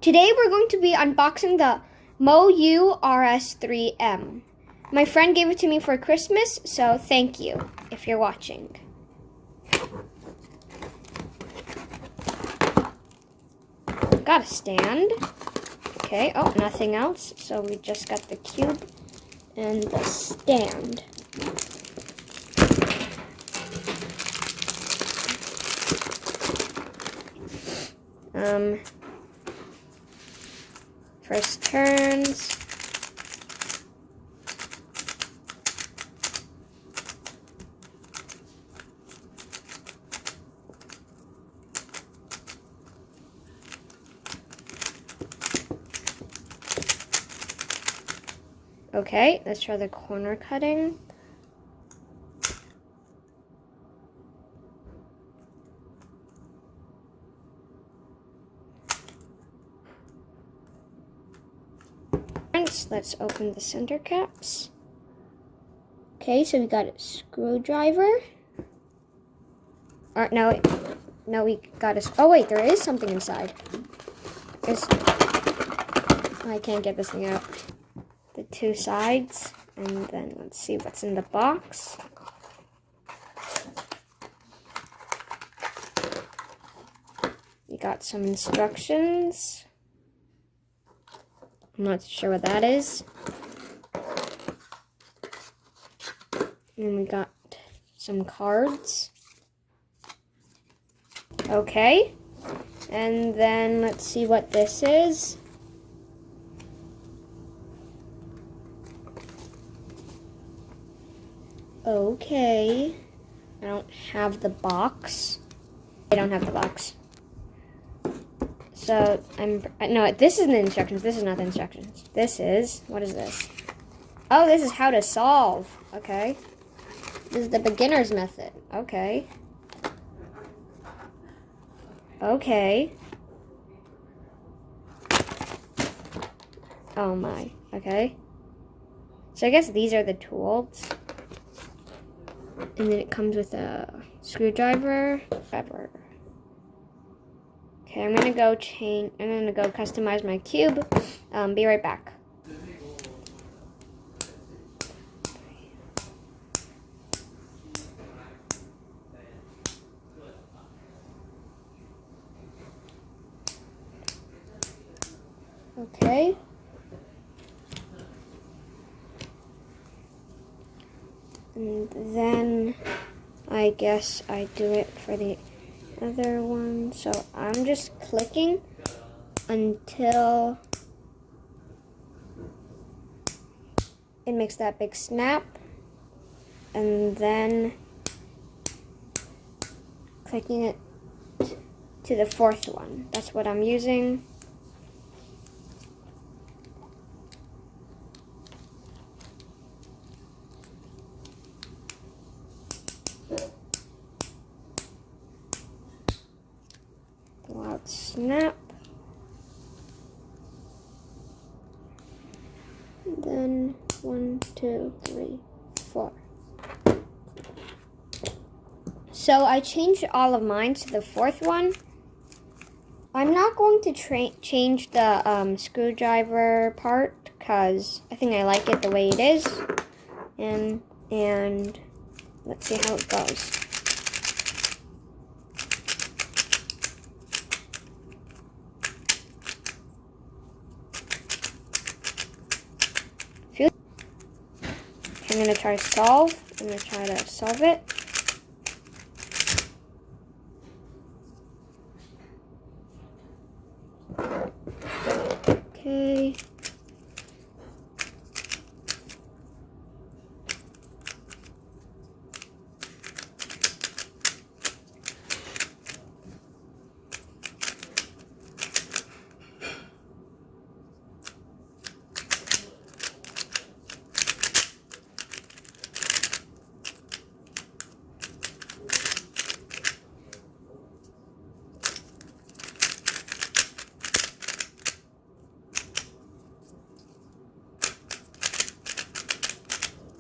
Today we're going to be unboxing the Moyu RS3M. My friend gave it to me for Christmas, so thank you if you're watching. Got a stand. Okay, oh, nothing else. So we just got the cube and the stand. First turns. Okay, let's try the corner cutting. Let's open the center caps. Okay, so we got a screwdriver. Or no, we got a. Oh wait, there is something inside. I can't get this thing out. The two sides, and then let's see what's in the box. We got some instructions. I'm not sure what that is. And we got some cards. Okay. And then let's see what this is. Okay. I don't have the box. I don't have the box. So, no, this isn't the instructions. This is not the instructions. This is, what is this? Oh, this is how to solve. Okay. This is the beginner's method. Okay. Okay. Oh my. Okay. So I guess these are the tools. And then it comes with a screwdriver. Okay, I'm gonna go customize my cube. Be right back. Okay. And then I guess I do it for the other one. So I'm just clicking until it makes that big snap, and then clicking it to the fourth one. That's what I'm using. Loud snap. Then 1, 2, 3, 4. So I changed all of mine to the fourth one. I'm not going to change the screwdriver part because I think I like it the way it is. And let's see how it goes. I'm going to try to solve. I'm going to try to solve it. Okay.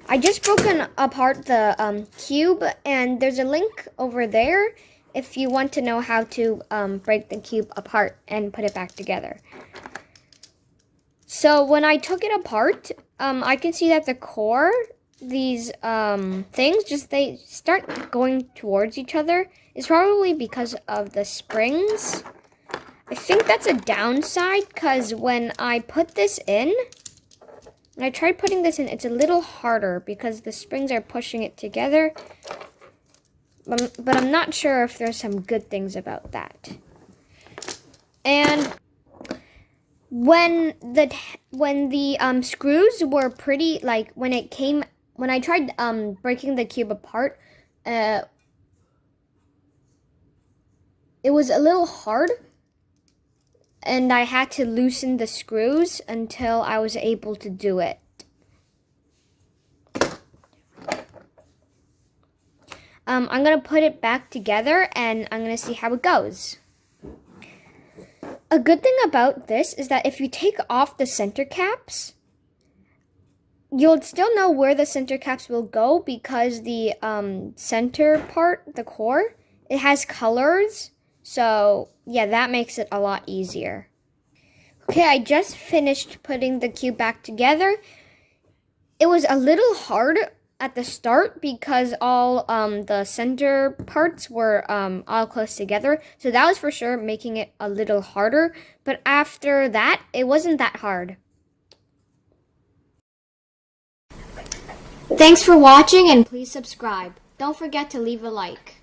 I just broken apart the cube, and there's a link over there if you want to know how to break the cube apart and put it back together. So when I took it apart, I can see that the core, these things, they start going towards each other. It's probably because of the springs. I think that's a downside because when I put this in, when I tried putting this in, it's a little harder because the springs are pushing it together. But I'm not sure if there's some good things about that. And when the screws were pretty, like when I tried breaking the cube apart, it was a little hard. And I had to loosen the screws until I was able to do it. I'm going to put it back together and I'm going to see how it goes. A good thing about this is that if you take off the center caps, you'll still know where the center caps will go because the center part, the core, it has colors. So, yeah, that makes it a lot easier. Okay, I just finished putting the cube back together. It was a little hard at the start because all the center parts were all close together. So that was for sure making it a little harder. But after that, it wasn't that hard. Thanks for watching and please subscribe. Don't forget to leave a like.